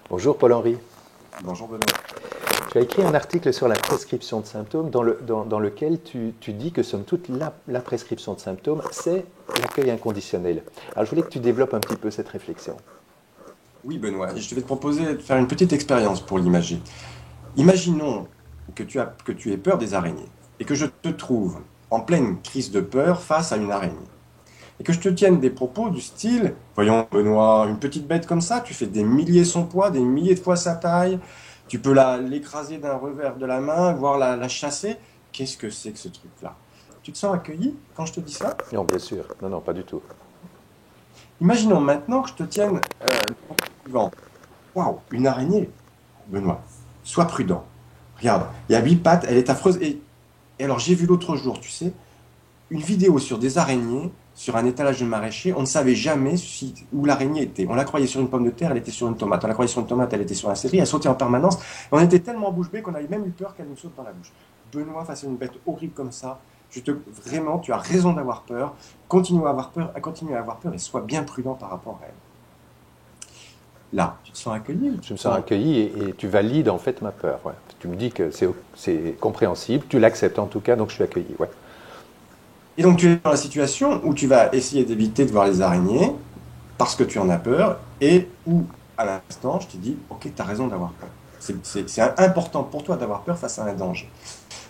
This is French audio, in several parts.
Bonjour Paul-Henri. Bonjour Benoît. Tu as écrit un article sur la prescription de symptômes dans lequel tu dis que somme toute la prescription de symptômes, c'est l'accueil inconditionnel. Alors je voulais que tu développes un petit peu cette réflexion. Oui Benoît, je vais te proposer de faire une petite expérience pour l'imager. Imaginons que tu aies peur des araignées et que je te trouve en pleine crise de peur face à une araignée. Et que je te tienne des propos du style, voyons Benoît, une petite bête comme ça, tu fais des milliers son poids, des milliers de fois sa taille, tu peux l'écraser d'un revers de la main, voire la chasser. Qu'est-ce que c'est que ce truc-là? Tu te sens accueilli quand je te dis ça? Non, bien sûr. Non, non, pas du tout. Imaginons maintenant que je te tienne le propos suivant. Waouh, une araignée. Benoît, sois prudent. Regarde, il y a 8 pattes, elle est affreuse. Et alors, j'ai vu l'autre jour, tu sais, une vidéo sur des araignées sur un étalage de maraîcher. On ne savait jamais où l'araignée était. On la croyait sur une pomme de terre, elle était sur une tomate. On la croyait sur une tomate, elle était sur un céleri. Elle sautait en permanence. On était tellement bouche bée qu'on avait même eu peur qu'elle nous saute dans la bouche. Benoît, face à une bête horrible comme ça, vraiment, tu as raison d'avoir peur. Continue à avoir peur et sois bien prudent par rapport à elle. Là, tu te sens accueilli ou tu Je me te sens sens... accueilli et tu valides en fait ma peur. Ouais. Tu me dis que c'est compréhensible, tu l'acceptes en tout cas, donc je suis accueilli. Ouais. Et donc tu es dans la situation où tu vas essayer d'éviter de voir les araignées parce que tu en as peur et où à l'instant je te dis ok, tu as raison d'avoir peur. C'est important pour toi d'avoir peur face à un danger.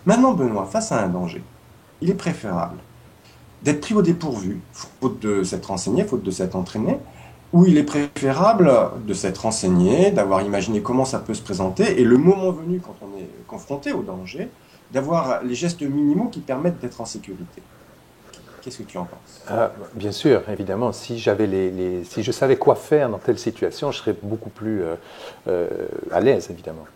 Maintenant Benoît, face à un danger, il est préférable d'être pris au dépourvu, faute de s'être renseigné, faute de s'être entraîné, ou il est préférable de s'être renseigné, d'avoir imaginé comment ça peut se présenter, et le moment venu, quand on est confronté au danger, d'avoir les gestes minimaux qui permettent d'être en sécurité. Qu'est-ce que tu en penses? Bien sûr, évidemment, si si je savais quoi faire dans telle situation, je serais beaucoup plus à l'aise, évidemment.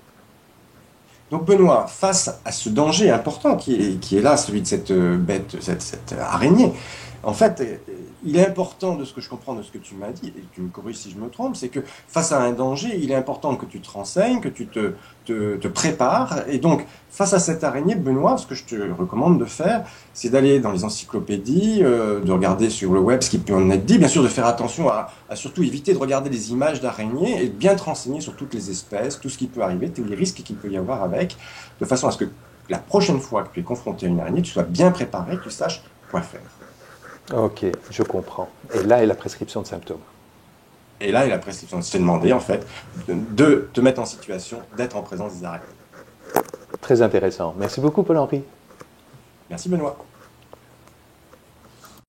Donc Benoît, face à ce danger important qui est là, celui de cette bête, cette araignée, en fait, il est important de ce que je comprends de ce que tu m'as dit, et tu me corriges si je me trompe, c'est que face à un danger, il est important que tu te renseignes, que tu te prépares. Et donc, face à cette araignée, Benoît, ce que je te recommande de faire, c'est d'aller dans les encyclopédies, de regarder sur le web ce qui peut en être dit, bien sûr de faire attention à surtout éviter de regarder les images d'araignées et de bien te renseigner sur toutes les espèces, tout ce qui peut arriver, tous les risques qu'il peut y avoir avec, de façon à ce que la prochaine fois que tu es confronté à une araignée, tu sois bien préparé, que tu saches quoi faire. Ok, je comprends. Et là est la prescription de symptômes. Et là, il a la prescription, c'est demander en fait de te mettre en situation d'être en présence des araignées. Très intéressant. Merci beaucoup, Paul-Henri. Merci Benoît.